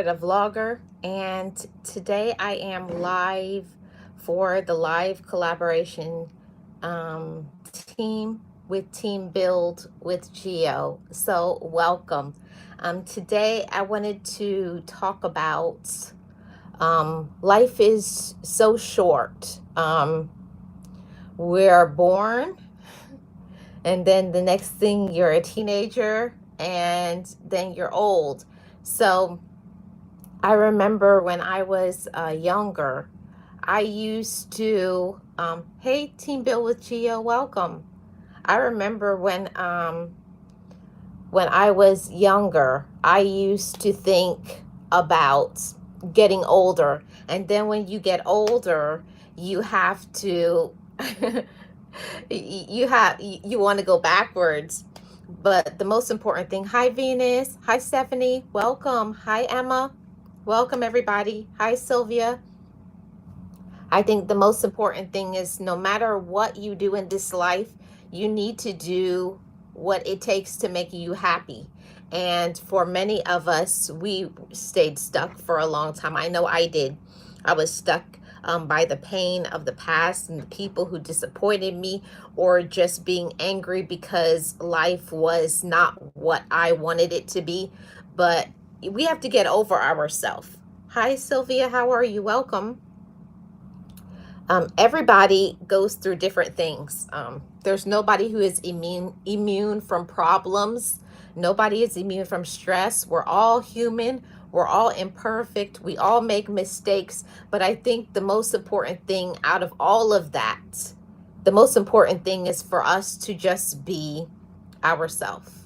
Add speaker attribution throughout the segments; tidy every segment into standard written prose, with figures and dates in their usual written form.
Speaker 1: Florida vlogger, and today I am live for the live collaboration team with Team Build with Geo. So, welcome. Today I wanted to talk about life is so short. We're born, and then the next thing you're a teenager, and then you're old. So, I remember when I was younger, I used to, hey, Team Bill with Geo, welcome. I remember when I was younger, I used to think about getting older, and then when you get older, you have to, you want to go backwards. But the most important thing, hi Venus, hi Stephanie, welcome, hi Emma. Welcome, everybody. Hi, Sylvia. I think the most important thing is no matter what you do in this life, you need to do what it takes to make you happy. And for many of us, we stayed stuck for a long time. I know I did. I was stuck by the pain of the past and the people who disappointed me, or just being angry because life was not what I wanted it to be. But we have to get over ourselves. Hi, Sylvia. How are you? Welcome. Everybody goes through different things. There's nobody who is immune from problems. Nobody is immune from stress. We're all human. We're all imperfect. We all make mistakes. But I think the most important thing out of all of that, the most important thing is for us to just be ourselves.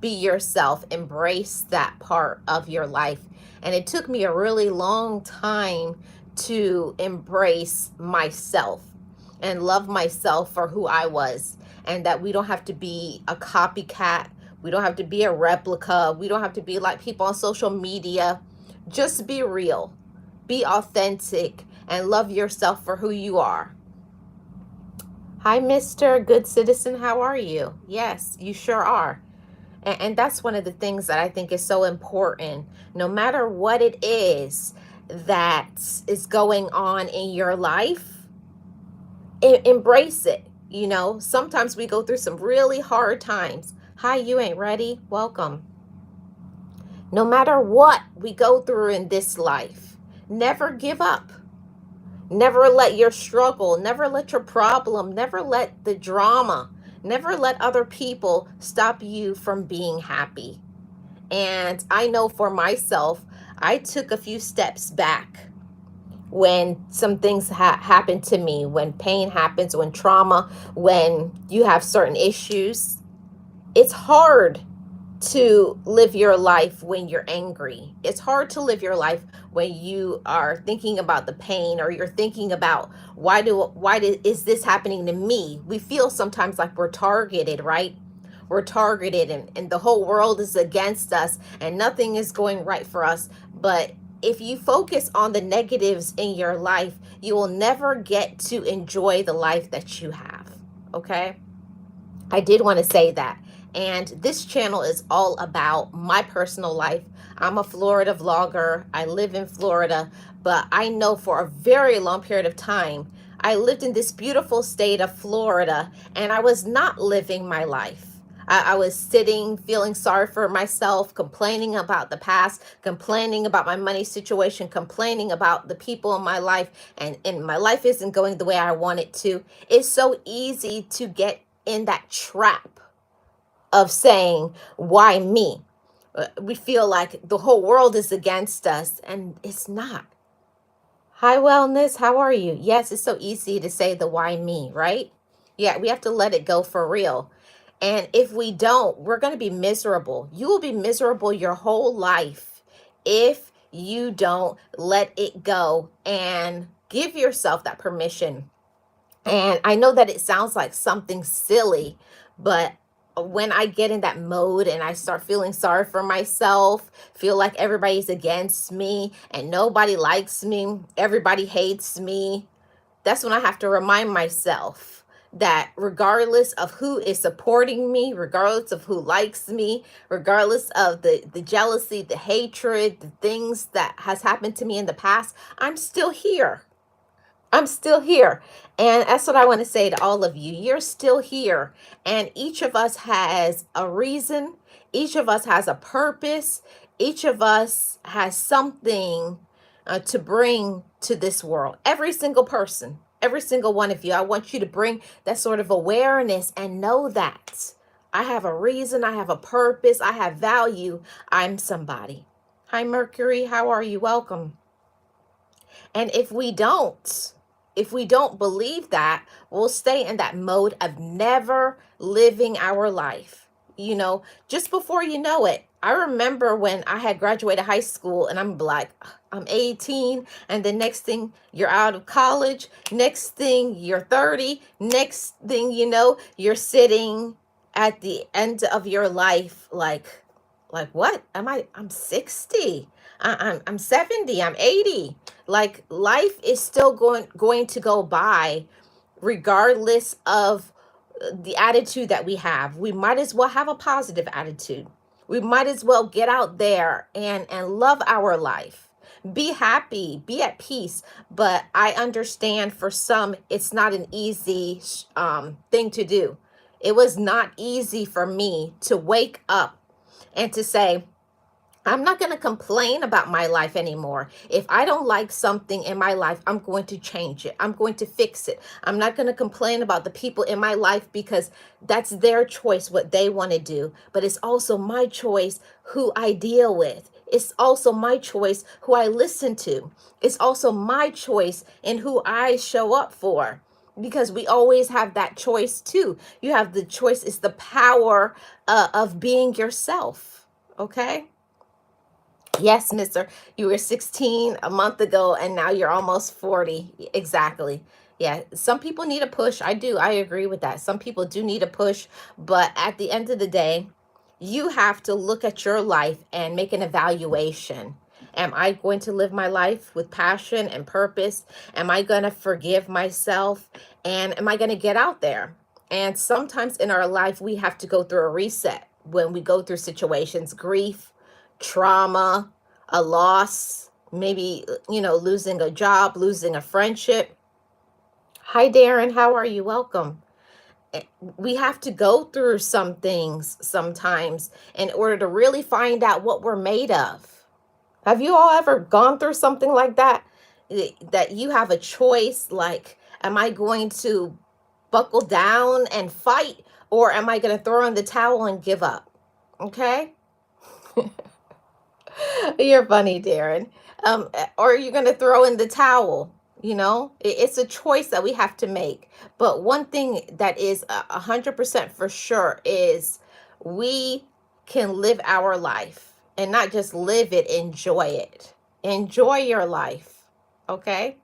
Speaker 1: Be yourself, embrace that part of your life. And it took me a really long time to embrace myself and love myself for who I was, and that we don't have to be a copycat. We don't have to be a replica. We don't have to be like people on social media. Just be real, be authentic, and love yourself for who you are. Hi, Mr. Good Citizen. How are you? Yes, you sure are. And that's one of the things that I think is so important. No matter what it is that is going on in your life, embrace it. Sometimes we go through some really hard times. Hi, you ain't ready. Welcome. No matter what we go through in this life, never give up. Never let your struggle, never let your problem, never let the drama, never let other people stop you from being happy. And I know for myself, I took a few steps back when some things happen to me, when pain happens, when trauma, when you have certain issues. It's hard to live your life when you're angry. It's hard to live your life when you are thinking about the pain, or you're thinking about is this happening to me? We feel sometimes like we're targeted, right? We're targeted, and the whole world is against us, and nothing is going right for us. But if you focus on the negatives in your life, you will never get to enjoy the life that you have. Okay? I did want to say that. And this channel is all about my personal life. I'm a Florida vlogger. I live in Florida, but I know for a very long period of time, I lived in this beautiful state of Florida, and I was not living my life. I was sitting, feeling sorry for myself, complaining about the past, complaining about my money situation, complaining about the people in my life, and my life isn't going the way I want it to. It's so easy to get in that trap of saying, why me? We feel like the whole world is against us, and it's not. Hi, Wellness. How are you? Yes, it's so easy to say the why me, right? Yeah, we have to let it go for real. And if we don't, we're going to be miserable. You will be miserable your whole life if you don't let it go and give yourself that permission. And I know that it sounds like something silly, but when I get in that mode and I start feeling sorry for myself, feel like everybody's against me and nobody likes me, everybody hates me, that's when I have to remind myself, that regardless of who is supporting me, regardless of who likes me, regardless of the jealousy, the hatred, the things that has happened to me in the past, I'm still here. I'm still here. And that's what I want to say to all of you. You're still here. And each of us has a reason. Each of us has a purpose. Each of us has something to bring to this world. Every single person, every single one of you. I want you to bring that sort of awareness and know that I have a reason. I have a purpose. I have value. I'm somebody. Hi, Mercury. How are you? Welcome. And if we don't believe that, we'll stay in that mode of never living our life. You know, just before you know it, I remember when I had graduated high school and I'm like, I'm 18. And the next thing you're out of college, next thing you're 30, next thing you know, you're sitting at the end of your life like what am I'm 60, I'm 70, I'm 80. Like life is still going to go by regardless of the attitude that we have. We might as well have a positive attitude. We might as well get out there and love our life. Be happy, be at peace. But I understand for some it's not an easy thing to do. It was not easy for me to wake up and to say, I'm not going to complain about my life anymore. If I don't like something in my life, I'm going to change it. I'm going to fix it. I'm not going to complain about the people in my life because that's their choice, what they want to do. But it's also my choice who I deal with. It's also my choice who I listen to. It's also my choice in who I show up for. Because we always have that choice too. You have the choice. It's the power of being yourself. Okay? Yes, mister. You were 16 a month ago and now you're almost 40. Exactly. Yeah, some people need a push. I do. I agree with that. Some people do need a push, but at the end of the day, you have to look at your life and make an evaluation. Am I going to live my life with passion and purpose? Am I going to forgive myself? And am I going to get out there? And sometimes in our life, we have to go through a reset when we go through situations, grief, trauma, a loss, maybe, losing a job, losing a friendship. Hi, Darren. How are you? Welcome. We have to go through some things sometimes in order to really find out what we're made of. Have you all ever gone through something like that? That you have a choice, like, am I going to buckle down and fight, or am I going to throw in the towel and give up? Okay? You're funny, Darren. Or are you going to throw in the towel? It's a choice that we have to make. But one thing that is 100% for sure is we can live our life and not just live it, enjoy it. Enjoy your life. Okay?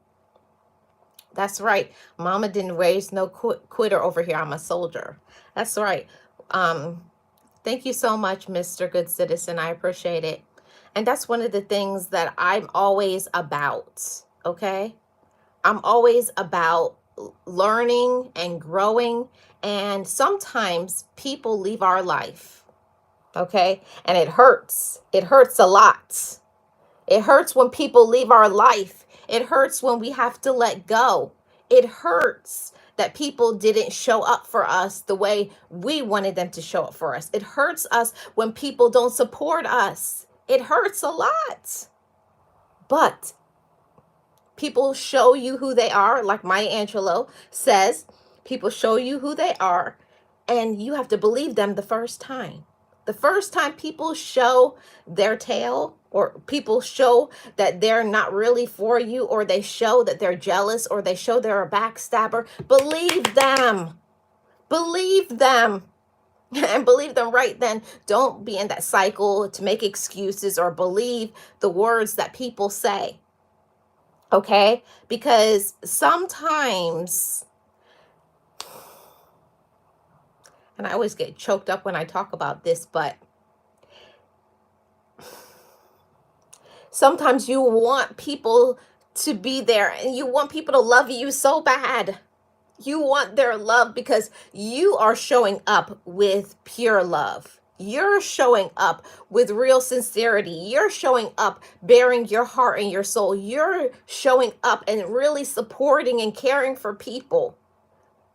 Speaker 1: That's right. Mama didn't raise no quitter over here. I'm a soldier. That's right. Um, Thank you so much, Mr. Good Citizen. I appreciate it. And that's one of the things that I'm always about, okay? I'm always about learning and growing. And sometimes people leave our life, okay? And it hurts. It hurts a lot. It hurts when people leave our life. It hurts when we have to let go. It hurts that people didn't show up for us the way we wanted them to show up for us. It hurts us when people don't support us. It hurts a lot. But people show you who they are, like Maya Angelou says, people show you who they are, and you have to believe them the first time. The first time people show their tail, or people show that they're not really for you, or they show that they're jealous, or they show they're a backstabber, believe them. Believe them. And believe them right then. Don't be in that cycle to make excuses or believe the words that people say. Okay? Because sometimes, and I always get choked up when I talk about this, but sometimes you want people to be there and you want people to love you so bad. You want their love because you are showing up with pure love. You're showing up with real sincerity. You're showing up bearing your heart and your soul. You're showing up and really supporting and caring for people.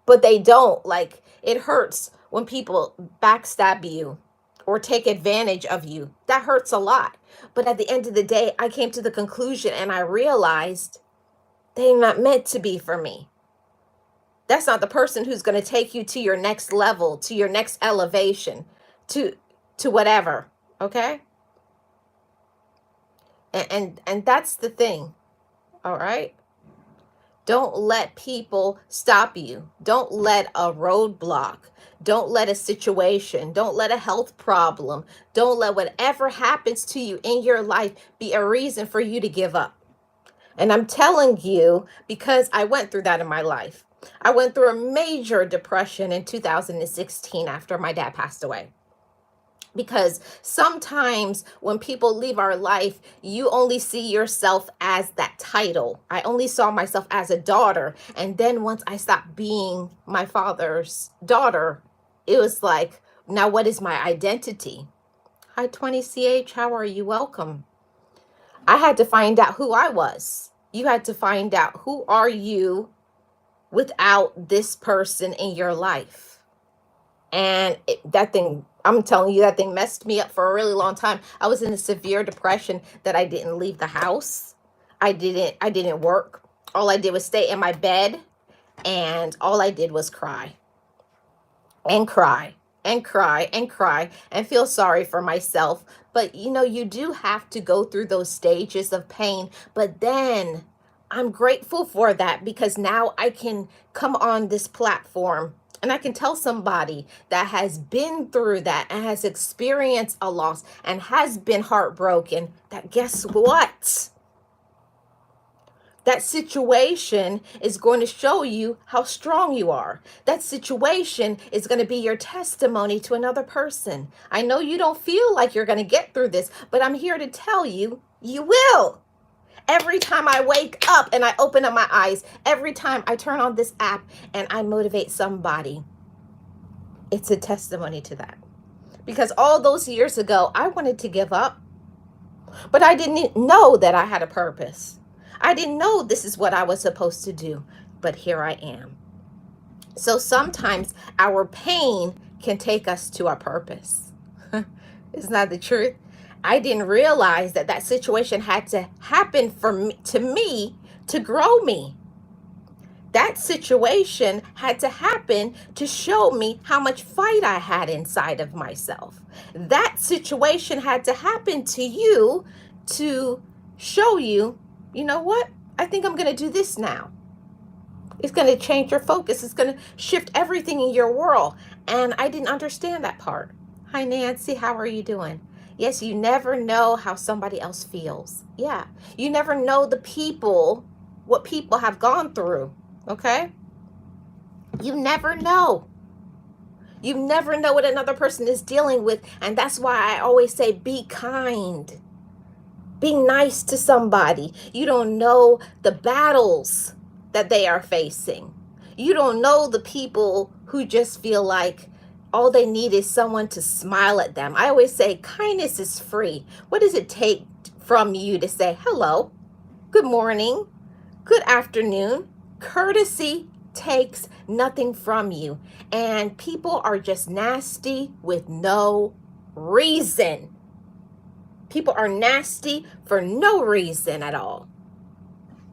Speaker 1: But they don't. Like, it hurts when people backstab you or take advantage of you. That hurts a lot. But at the end of the day, I came to the conclusion and I realized they're not meant to be for me. That's not the person who's going to take you to your next level, to your next elevation, to whatever. Okay? And that's the thing. All right? Don't let people stop you. Don't let a roadblock. Don't let a situation. Don't let a health problem. Don't let whatever happens to you in your life be a reason for you to give up. And I'm telling you, because I went through that in my life. I went through a major depression in 2016 after my dad passed away. Because sometimes when people leave our life, you only see yourself as that title. I only saw myself as a daughter. And then once I stopped being my father's daughter, it was like, now what is my identity? Hi, 20CH, how are you? Welcome. I had to find out who I was. You had to find out who are you without this person in your life. And that thing, I'm telling you, that thing messed me up for a really long time. I was in a severe depression that I didn't leave the house. I didn't work. All I did was stay in my bed, and all I did was cry and cry and cry and cry and feel sorry for myself. But you do have to go through those stages of pain. But then I'm grateful for that, because now I can come on this platform and I can tell somebody that has been through that and has experienced a loss and has been heartbroken, that guess what? That situation is going to show you how strong you are. That situation is going to be your testimony to another person. I know you don't feel like you're going to get through this, but I'm here to tell you, you will. Every time I wake up and I open up my eyes, every time I turn on this app and I motivate somebody, it's a testimony to that. Because all those years ago, I wanted to give up, but I didn't know that I had a purpose. I didn't know this is what I was supposed to do, but here I am. So sometimes our pain can take us to our purpose. Isn't that the truth? I didn't realize that that situation had to happen to me to grow me. That situation had to happen to show me how much fight I had inside of myself. That situation had to happen to you to show you, you know what? I think I'm going to do this now. It's going to change your focus. It's going to shift everything in your world. And I didn't understand that part. Hi, Nancy. How are you doing? Yes, you never know how somebody else feels. Yeah. You never know what people have gone through. Okay? You never know. You never know what another person is dealing with. And that's why I always say, be kind. Be nice to somebody. You don't know the battles that they are facing. You don't know the people who just feel like all they need is someone to smile at them. I always say kindness is free. What does it take from you to say hello, good morning, good afternoon? Courtesy takes nothing from you. And people are just nasty with no reason. People are nasty for no reason at all.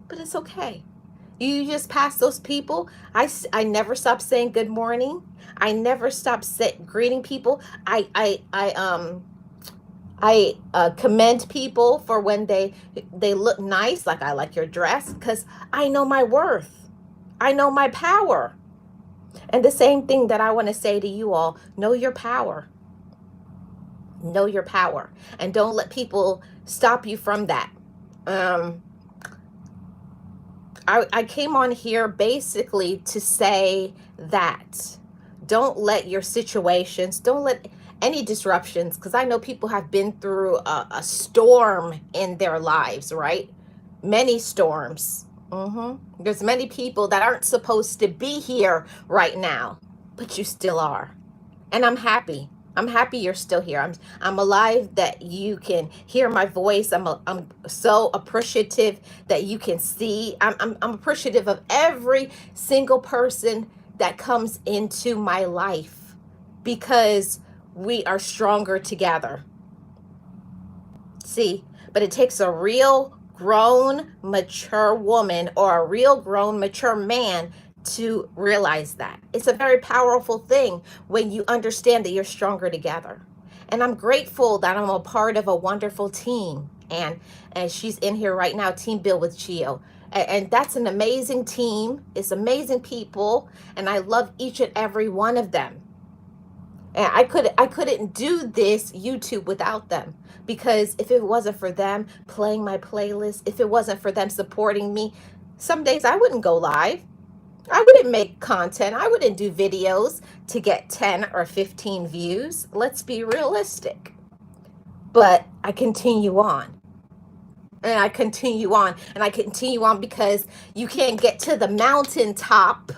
Speaker 1: But it's okay. You just pass those people. I never stop saying good morning. I never stop greeting people. I commend people for when they look nice, like I like your dress, because I know my worth. I know my power. And the same thing that I want to say to you all, know your power. Know your power. And don't let people stop you from that. I came on here basically to say that don't let your situations, don't let any disruptions, because I know people have been through a storm in their lives, right? Many storms. There's many people that aren't supposed to be here right now, but you still are. And I'm happy. I'm happy you're still here. I'm alive that you can hear my voice. I'm so appreciative that you can see. I'm appreciative of every single person that comes into my life because we are stronger together. See, but it takes a real grown, mature woman or a real grown, mature man to realize that. It's a very powerful thing when you understand that you're stronger together. And I'm grateful that I'm a part of a wonderful team. And she's in here right now, Team Build with Chio. And that's an amazing team. It's amazing people. And I love each and every one of them. And I couldn't do this YouTube without them, because if it wasn't for them playing my playlist, if it wasn't for them supporting me, some days I wouldn't go live. I wouldn't make content. I wouldn't do videos to get 10 or 15 views. Let's be realistic. But I continue on. And I continue on. And I continue on because you can't get to the mountaintop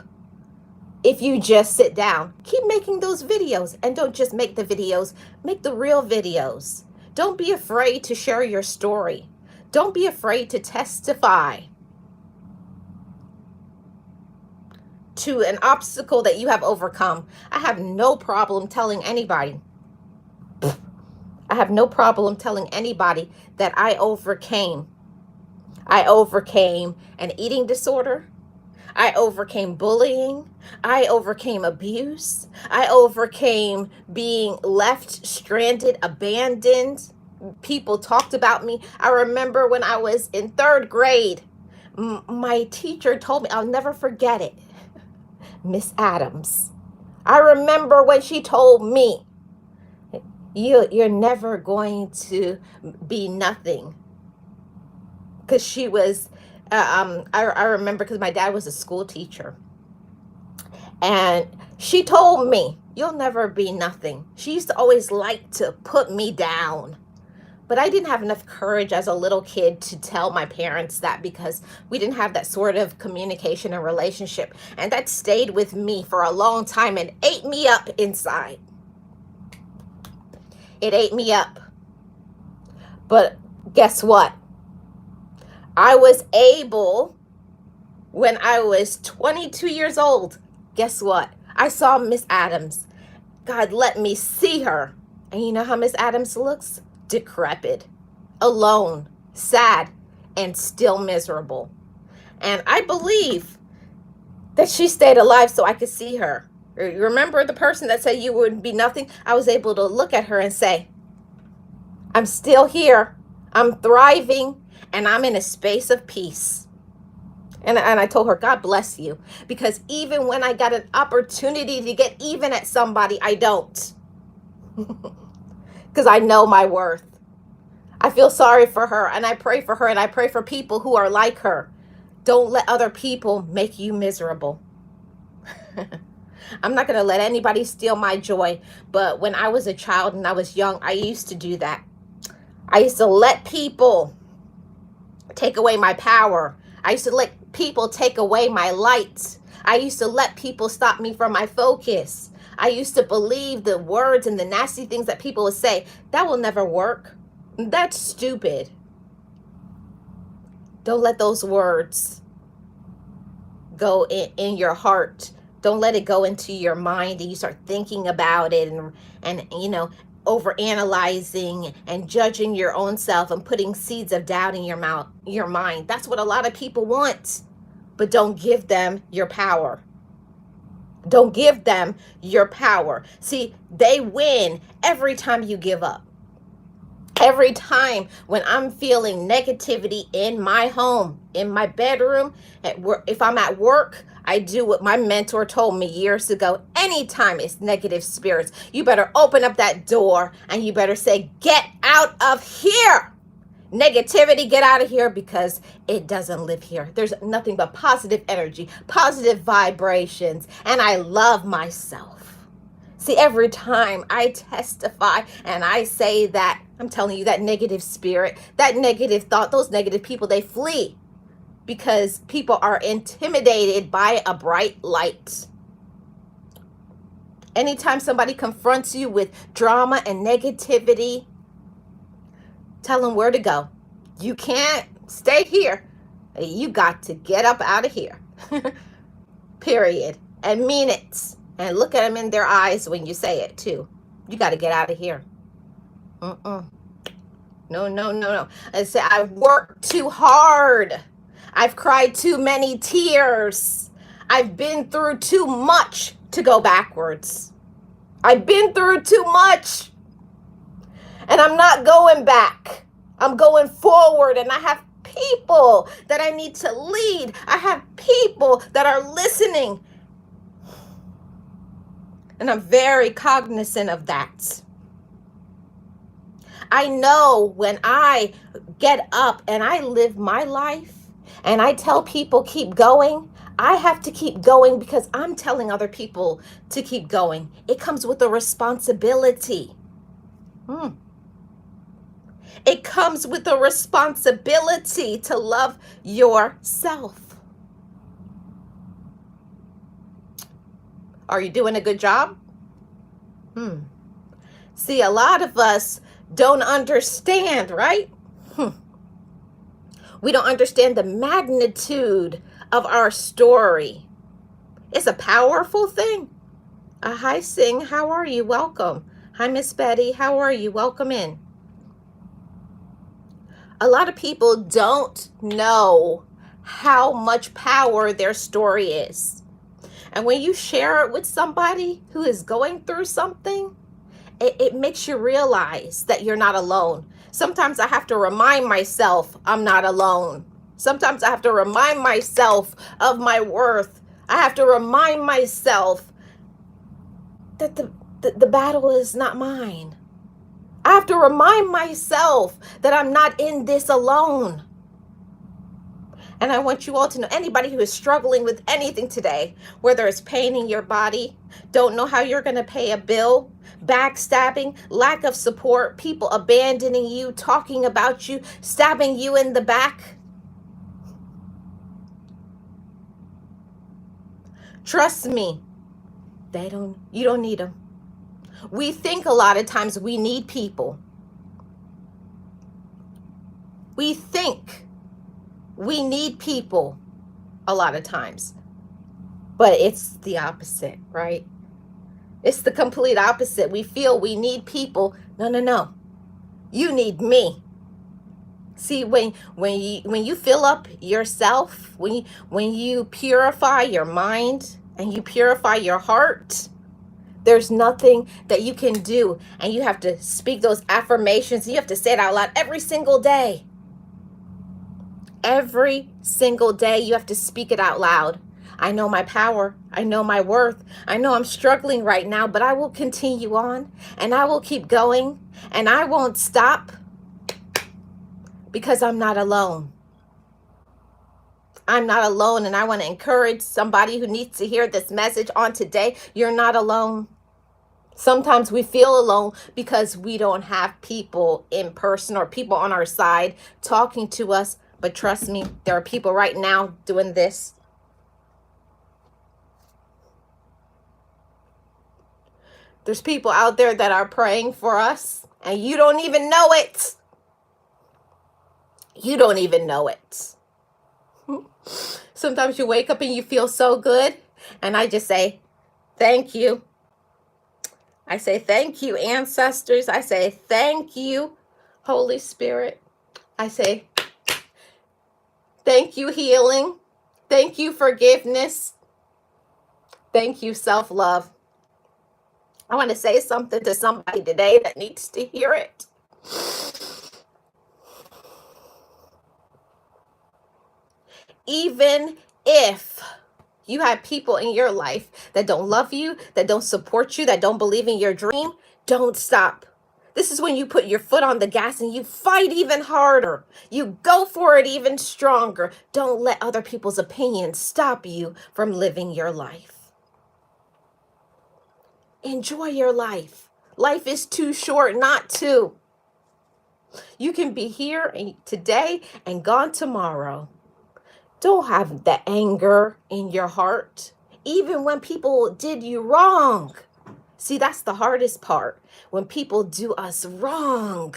Speaker 1: if you just sit down. Keep making those videos, and don't just make the videos, make the real videos. Don't be afraid to share your story. Don't be afraid to testify to an obstacle that you have overcome. I have no problem telling anybody. I have no problem telling anybody that I overcame. I overcame an eating disorder. I overcame bullying. I overcame abuse. I overcame being left stranded, abandoned. People talked about me. I remember when I was in 3rd grade, my teacher told me, I'll never forget it, Miss Adams. I remember when she told me, you're never going to be nothing. Because she was, I remember because my dad was a school teacher. And she told me, you'll never be nothing. She used to always like to put me down. But I didn't have enough courage as a little kid to tell my parents that, because we didn't have that sort of communication and relationship. And that stayed with me for a long time and ate me up inside. It ate me up. But guess what? I was able, when I was 22 years old, guess what? I saw Miss Adams. God let me see her. And you know how Miss Adams looks? Decrepit, alone, sad, and still miserable. And I believe that she stayed alive so I could see her. Remember the person that said you would be nothing? I was able to look at her and say, I'm still here. I'm thriving, and I'm in a space of peace. And I told her, God bless you. Because even when I got an opportunity to get even at somebody, I don't. Because I know my worth. I feel sorry for her, and I pray for her, and I pray for people who are like her. Don't let other people make you miserable. I'm not going to let anybody steal my joy. But when I was a child and I was young, I used to do that. I used to let people take away my power. I used to let people take away my light. I used to let people stop me from my focus. I used to believe the words and the nasty things that people would say. That will never work. That's stupid. Don't let those words go in your heart. Don't let it go into your mind and you start thinking about it and you know, over analyzing and judging your own self and putting seeds of doubt in your mind. That's what a lot of people want. But don't give them your power. Don't give them your power. See, they win every time you give up. Every time when I'm feeling negativity in my home, in my bedroom, at work, if I'm at work, I do what my mentor told me years ago. Anytime it's negative spirits, you better open up that door and you better say, get out of here. Negativity, get out of here, because it doesn't live here. There's nothing but positive energy, positive vibrations, and I love myself. See, every time I testify and I say that, I'm telling you, that negative spirit, that negative thought, those negative people, they flee. because people are intimidated by a bright light. Anytime somebody confronts you with drama and negativity, tell them where to go. You can't stay here. You got to get up out of here. Period. And mean it. And look at them in their eyes when you say it too. You got to get out of here. No, no, no, no. I say, I've worked too hard. I've cried too many tears. I've been through too much to go backwards. I've been through too much. And I'm not going back. I'm going forward, and I have people that I need to lead. I have people that are listening. And I'm very cognizant of that. I know when I get up and I live my life and I tell people keep going, I have to keep going because I'm telling other people to keep going. It comes with a responsibility. It comes with a responsibility to love yourself. Are you doing a good job? See, a lot of us don't understand, right? We don't understand the magnitude of our story. It's a powerful thing. Hi, Sing. How are you? Welcome. Hi, Miss Betty. How are you? Welcome in. A lot of people don't know how much power their story is. And when you share it with somebody who is going through something, it makes you realize that you're not alone. Sometimes I have to remind myself I'm not alone. Sometimes I have to remind myself of my worth. I have to remind myself that the battle is not mine. I have to remind myself that I'm not in this alone. And I want you all to know, anybody who is struggling with anything today, whether it's pain in your body, don't know how you're going to pay a bill, backstabbing, lack of support, people abandoning you, talking about you, stabbing you in the back. Trust me, you don't need them. We think a lot of times we need people. We think we need people a lot of times. But it's the opposite, right? It's the complete opposite. We feel we need people. No. You need me. See, when you fill up yourself, when you purify your mind and you purify your heart, there's nothing that you can do. And you have to speak those affirmations. You have to say it out loud every single day. Every single day you have to speak it out loud. I know my power. I know my worth. I know I'm struggling right now, but I will continue on and I will keep going and I won't stop because I'm not alone. I'm not alone, and I want to encourage somebody who needs to hear this message on today. You're not alone. Sometimes we feel alone because we don't have people in person or people on our side talking to us. But trust me, there are people right now doing this. There's people out there that are praying for us, and you don't even know it. You don't even know it. Sometimes you wake up and you feel so good, and I just say, thank you. I say, thank you, ancestors. I say, thank you, Holy Spirit. I say, thank you, healing. Thank you, forgiveness. Thank you, self-love. I want to say something to somebody today that needs to hear it. Even if you have people in your life that don't love you, that don't support you, that don't believe in your dream, don't stop. This is when you put your foot on the gas and you fight even harder. You go for it even stronger. Don't let other people's opinions stop you from living your life. Enjoy your life. Life is too short not to. You can be here today and gone tomorrow. Don't have the anger in your heart, even when people did you wrong. See, that's the hardest part. When people do us wrong.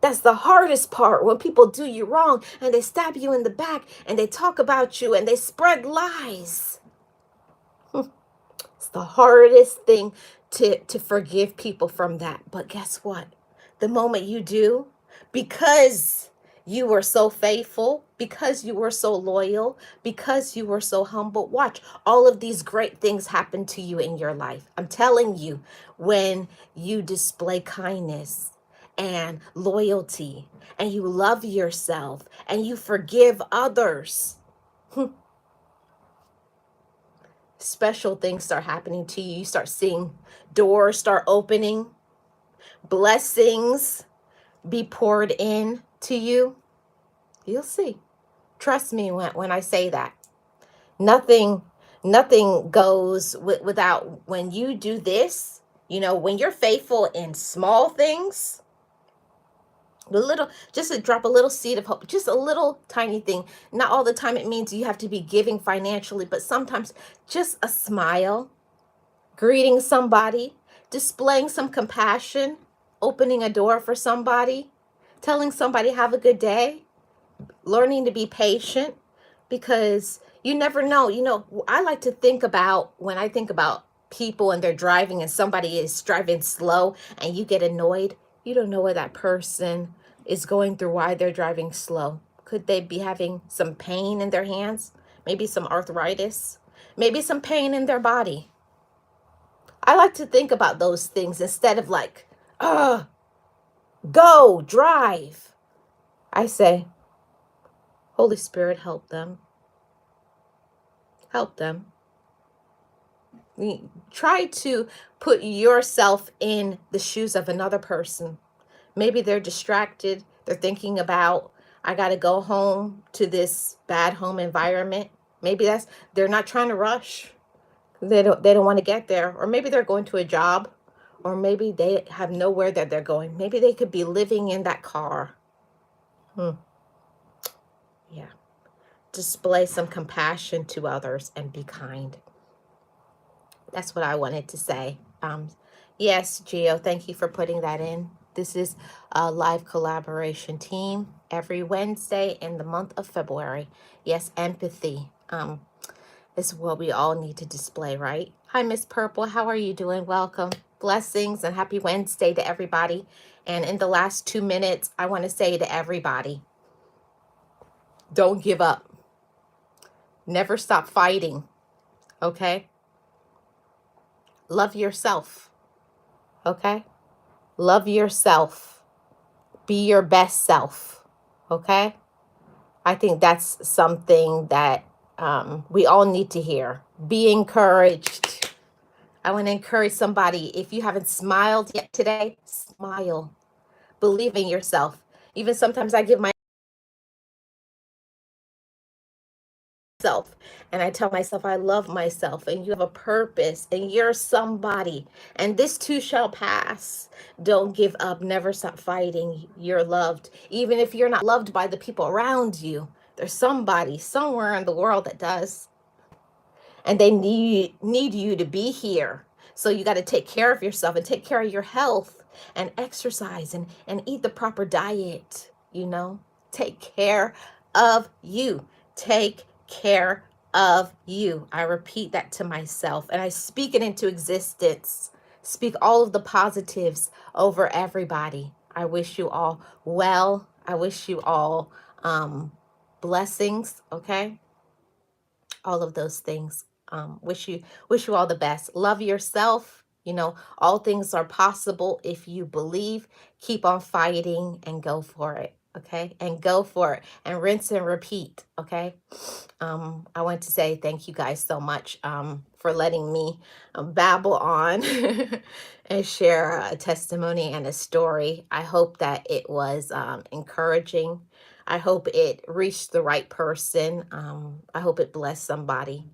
Speaker 1: That's the hardest part, when people do you wrong and they stab you in the back and they talk about you and they spread lies. It's the hardest thing to forgive people from that. But guess what? The moment you do, because you were so faithful, because you were so loyal, because you were so humble, watch all of these great things happen to you in your life. I'm telling you, when you display kindness and loyalty and you love yourself and you forgive others, special things start happening to you. You start seeing doors start opening, blessings be poured in to you. You'll see. Trust me when I say that. Nothing nothing goes without, when you do this, when you're faithful in small things, the little, just to drop a little seed of hope, just a little tiny thing. Not all the time it means you have to be giving financially, but sometimes just a smile, greeting somebody, displaying some compassion, opening a door for somebody, telling somebody have a good day, learning to be patient, because you never know. I like to think about, when I think about people and they're driving and somebody is driving slow and you get annoyed, you don't know what that person is going through, why they're driving slow. Could they be having some pain in their hands? Maybe some arthritis, maybe some pain in their body. I like to think about those things instead of like, go drive. I say, Holy Spirit, help them. Help them. Try to put yourself in the shoes of another person. Maybe they're distracted. They're thinking about, I got to go home to this bad home environment. Maybe they're not trying to rush. They don't want to get there. Or maybe they're going to a job, or maybe they have nowhere that they're going. Maybe they could be living in that car. Yeah. Display some compassion to others and be kind. That's what I wanted to say. Yes, Gio, thank you for putting that in. This is a live collaboration team every Wednesday in the month of February. Yes, empathy is what we all need to display, right? Hi, Miss Purple. How are you doing? Welcome. Blessings and happy Wednesday to everybody. And in the last 2 minutes, I want to say to everybody, don't give up. Never stop fighting, okay? Love yourself, okay? Love yourself. Be your best self, okay? I think that's something that we all need to hear. Be encouraged. I want to encourage somebody. If you haven't smiled yet today, smile. Believe in yourself. Even sometimes I give myself, and I tell myself I love myself, and you have a purpose, and you're somebody, and this too shall pass. Don't give up. Never stop fighting. You're loved. Even if you're not loved by the people around you, there's somebody somewhere in the world that does, and they need you to be here. So you got to take care of yourself and take care of your health and exercise and eat the proper diet. Take care of you. Take care of you. I repeat that to myself and I speak it into existence. Speak all of the positives over everybody. I wish you all well. I wish you all blessings, okay? All of those things. Wish you all the best. Love yourself. All things are possible if you believe. Keep on fighting and go for it. Okay, and go for it and rinse and repeat. Okay. I want to say thank you guys so much for letting me babble on and share a testimony and a story. I hope that it was encouraging. I hope it reached the right person. I hope it blessed somebody.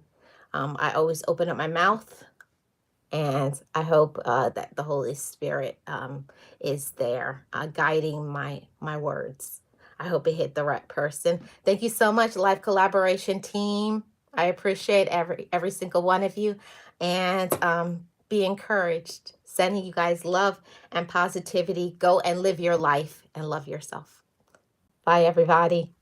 Speaker 1: I always open up my mouth, and I hope that the Holy Spirit is there guiding my words. I hope it hit the right person. Thank you so much, Life Collaboration team. I appreciate every single one of you. And be encouraged. Sending you guys love and positivity. Go and live your life and love yourself. Bye, everybody.